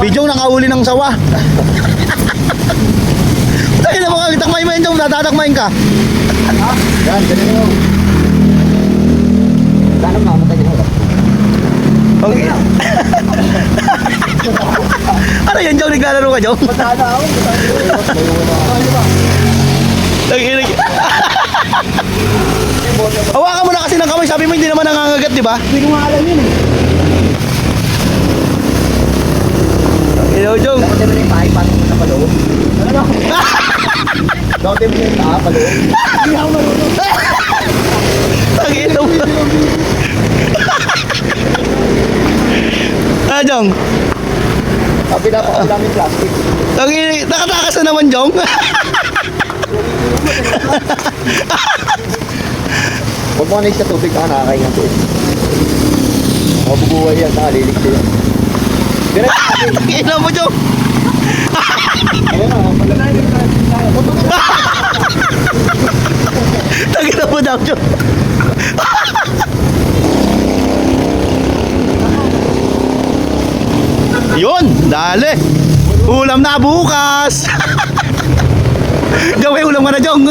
Bidyong nakahuli ng sawa. Tayo na mga takmain mo yun, Jong. Natatakmain ka. Yan, ganun yun. Sana mamatay niya ulit. Okay. Ano yan, Jong? Naglalaro ka, Jong? Matana ako. Naginig. Hawakan mo na kasi ng kamay. Sabi mo hindi naman nangangagat, di ba? Hindi ko nga alam yun eh. Hello, Jong. Dapat mo yung pahay, paano mo na paloob? Ano? Dapat mo yung pahay, paloob? Hindi ako marunong. Tangino mo. Ah, Jong. Pinapakula yung plastic. Nakatakas na naman, Jong. Huwag mo na sa tubig ka, nakakain ang tubig. Mabubuhay yan, nakalilig yan. Ganun. Tangino mo, Jong. Ayun na, palalain na. Tangino mo daw, Jong. Yun, dali. Ulam na bukas. Jong, may ulam ka na, Jong.